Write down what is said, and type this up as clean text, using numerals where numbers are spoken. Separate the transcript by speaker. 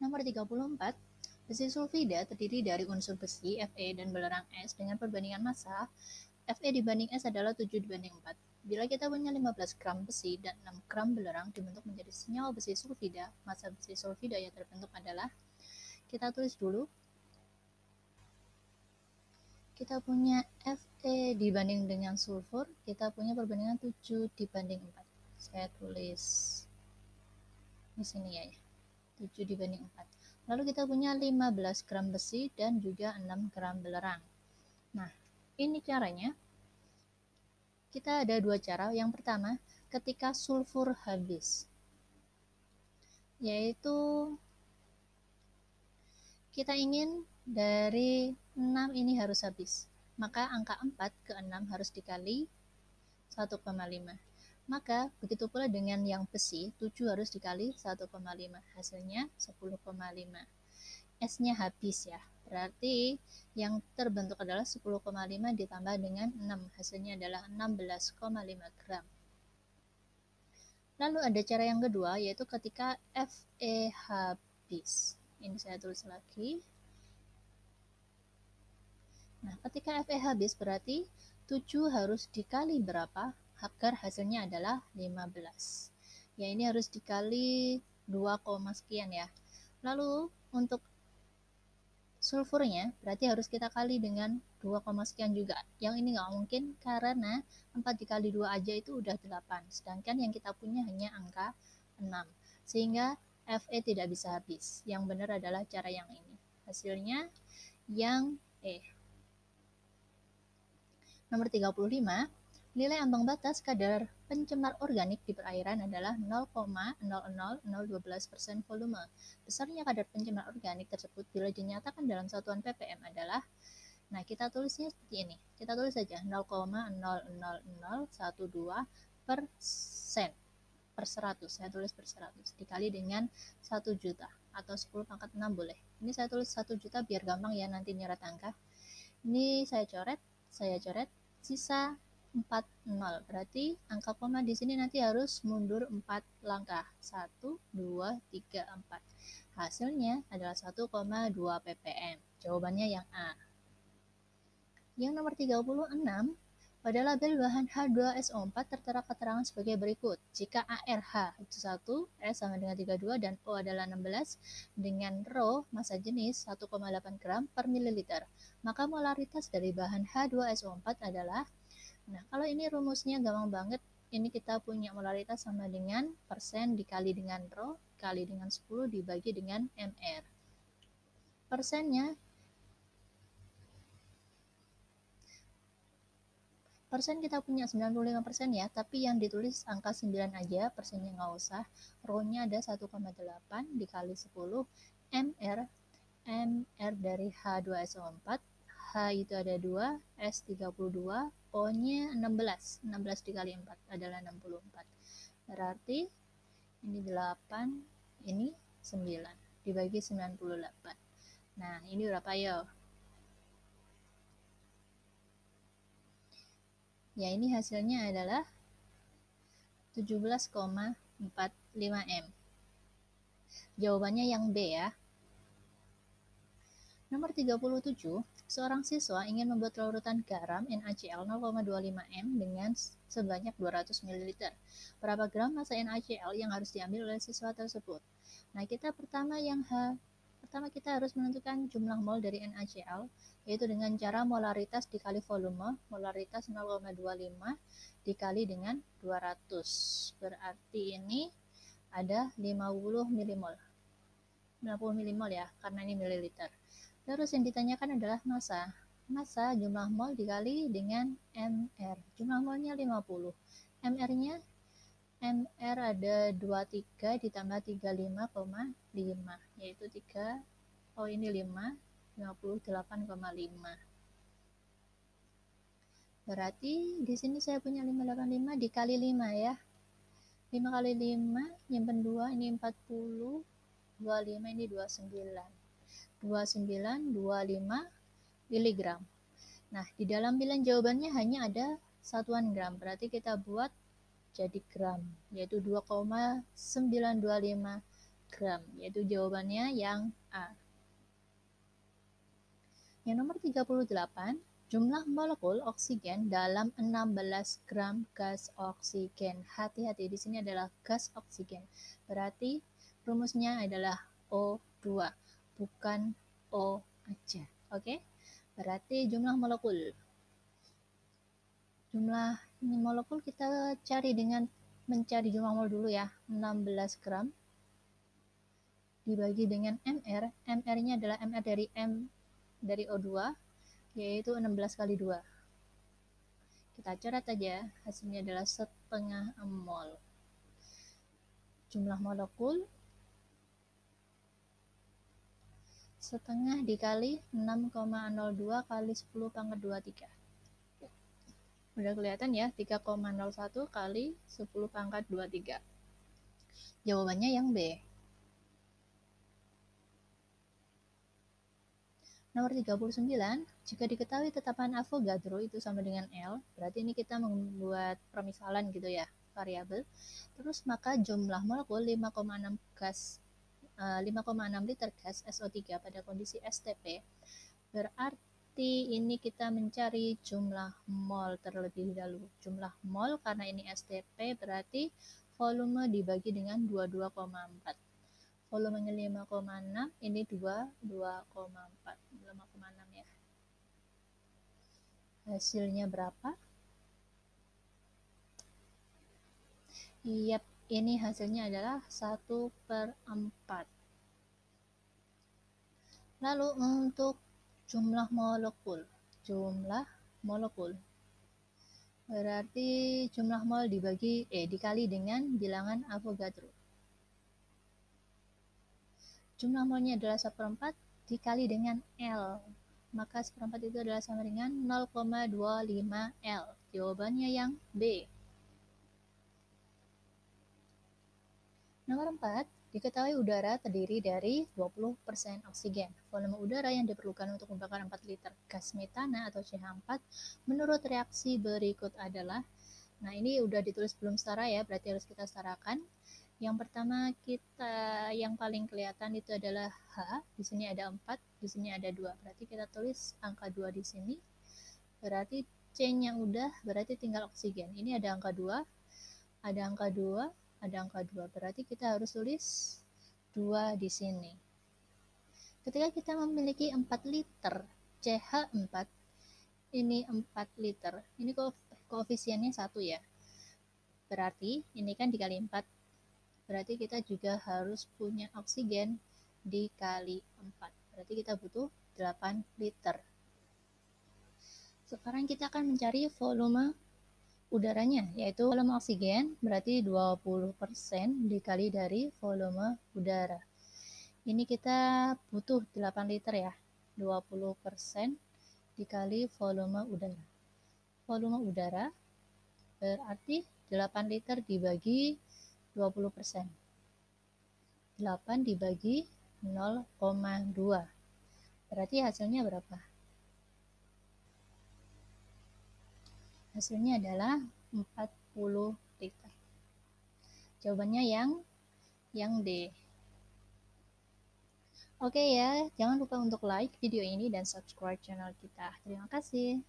Speaker 1: Nomor 34, besi sulfida terdiri dari unsur besi, Fe, dan belerang S dengan perbandingan massa Fe dibanding S adalah 7 dibanding 4. Bila kita punya 15 gram besi dan 6 gram belerang dibentuk menjadi senyawa besi sulfida, massa besi sulfida yang terbentuk adalah, kita tulis dulu, kita punya Fe dibanding dengan sulfur, kita punya perbandingan 7 dibanding 4. Saya tulis di sini ya, 7 dibanding 4. Lalu kita punya 15 gram besi dan juga 6 gram belerang. Nah, ini caranya. Kita ada dua cara. Yang pertama, ketika sulfur habis, yaitu kita ingin dari 6 ini harus habis. Maka angka 4 ke 6 harus dikali 1,5. Maka begitu pula dengan yang besi, 7 harus dikali 1,5. Hasilnya 10,5. S-nya habis ya. Berarti yang terbentuk adalah 10,5 ditambah dengan 6. Hasilnya adalah 16,5 gram. Lalu ada cara yang kedua, yaitu ketika Fe habis. Ini saya tulis lagi. Nah, ketika Fe habis berarti 7 harus dikali berapa agar hasilnya adalah 15. Ya, ini harus dikali 2, sekian ya. Lalu untuk sulfurnya berarti harus kita kali dengan 2, sekian juga. Yang ini nggak mungkin karena 4 dikali 2 aja itu udah 8. Sedangkan yang kita punya hanya angka 6. Sehingga Fe tidak bisa habis. Yang benar adalah cara yang ini. Hasilnya yang E. Nomor 35, nilai ambang batas kadar pencemar organik di perairan adalah 0,00012% volume. Besarnya kadar pencemar organik tersebut bila dinyatakan dalam satuan ppm adalah, nah kita tulisnya seperti ini. Kita tulis saja 0,00012% per 100. Saya tulis per 100 dikali dengan 1 juta atau 10 pangkat 6 boleh. Ini saya tulis 1 juta biar gampang ya nanti nyerat angka. Ini saya coret, sisa 40. Berarti angka koma di sini nanti harus mundur 4 langkah. 1, 2, 3, 4. Hasilnya adalah 1,2 ppm. Jawabannya yang A. Yang nomor 36, pada label bahan H2SO4 tertera keterangan sebagai berikut. Jika ARH itu 1, S sama dengan 32, dan O adalah 16, dengan Rho, massa jenis 1,8 gram per mililiter, maka molaritas dari bahan H2SO4 adalah, nah kalau ini rumusnya gampang banget, ini kita punya molaritas sama dengan persen dikali dengan Rho, kali dengan 10 dibagi dengan MR. Persennya, persen kita punya 95% ya, tapi yang ditulis angka 9 aja, persennya nggak usah. Rho-nya ada 1,8 dikali 10, MR dari H2SO4, H itu ada 2, S 32, O-nya 16 dikali 4 adalah 64. Berarti ini 8, ini 9, dibagi 98. Nah, ini berapa ya? Ya, ini hasilnya adalah 17,45 M. Jawabannya yang B ya. Nomor 37, seorang siswa ingin membuat larutan garam NaCl 0,25 M dengan sebanyak 200 ml. Berapa gram massa NaCl yang harus diambil oleh siswa tersebut? Nah, pertama kita harus menentukan jumlah mol dari NaCl, yaitu dengan cara molaritas dikali volume, molaritas 0,25 dikali dengan 200. Berarti ini ada 50 milimol. 50 milimol ya, karena ini mililiter. Terus yang ditanyakan adalah massa. Massa jumlah mol dikali dengan MR. Jumlah molnya 50. MR-nya, MR ada 23 ditambah 35,5, yaitu 3, oh ini 5, 58,5. Berarti di sini saya punya 585 dikali 5 ya. 5 kali 5, nyimpen 2, ini 40, 25, ini 29. 2925 miligram. Nah, di dalam pilihan jawabannya hanya ada satuan gram. Berarti kita buat jadi gram, yaitu 2,925 gram, yaitu jawabannya yang A. Yang nomor 38, jumlah molekul oksigen dalam 16 gram gas oksigen. Hati-hati, di sini adalah gas oksigen. Berarti rumusnya adalah O2, bukan O aja. Oke? Berarti jumlah molekul. Jumlah molekul kita cari dengan mencari jumlah mol dulu ya. 16 gram dibagi dengan mr. Mr-nya adalah mr dari O2, yaitu 16 kali 2. Kita coret aja, hasilnya adalah setengah mol. Jumlah molekul setengah dikali 6,02 kali 10 pangkat 23. Udah kelihatan ya, 3,01 kali 10 pangkat 23. Jawabannya yang B. Nomor 39, jika diketahui tetapan Avogadro itu sama dengan L, berarti ini kita membuat permisalan gitu ya, variabel. Terus maka jumlah molekul 5,6 liter gas SO3 pada kondisi STP. Berarti ini kita mencari jumlah mol terlebih dahulu. Jumlah mol karena ini STP berarti volume dibagi dengan 22,4. Volumenya 5,6, ini 2,4. 5,6 ya. Hasilnya berapa? Yap, ini hasilnya adalah 1/4. Lalu untuk jumlah molekul. Berarti jumlah mol dikali dengan bilangan Avogadro. Jumlah molnya adalah 1/4 dikali dengan L. Maka 1/4 itu adalah sama dengan 0,25 L. Jawabannya yang B. Nomor 4, diketahui udara terdiri dari 20% oksigen. Volume udara yang diperlukan untuk membakar 4 liter gas metana atau CH4 menurut reaksi berikut adalah, nah ini udah ditulis belum setara ya, berarti harus kita setarakan. Yang pertama yang paling kelihatan itu adalah H, di sini ada 4, di sini ada 2. Berarti kita tulis angka 2 di sini. Berarti C-nya udah, berarti tinggal oksigen. Ini ada angka 2, ada angka 2, ada angka 2. Berarti kita harus tulis 2 di sini. Ketika kita memiliki 4 liter CH4, ini 4 liter. Ini koefisiennya 1 ya. Berarti ini kan dikali 4. Berarti kita juga harus punya oksigen dikali 4. Berarti kita butuh 8 liter. Sekarang kita akan mencari volume udaranya, yaitu volume oksigen berarti 20% dikali dari volume udara. Ini kita butuh 8 liter ya. 20% dikali volume udara. Volume udara berarti 8 liter dibagi 20%. 8 dibagi 0,2. Berarti hasilnya berapa? Hasilnya adalah 40 liter. Jawabannya yang D. Oke ya, jangan lupa untuk like video ini dan subscribe channel kita. Terima kasih.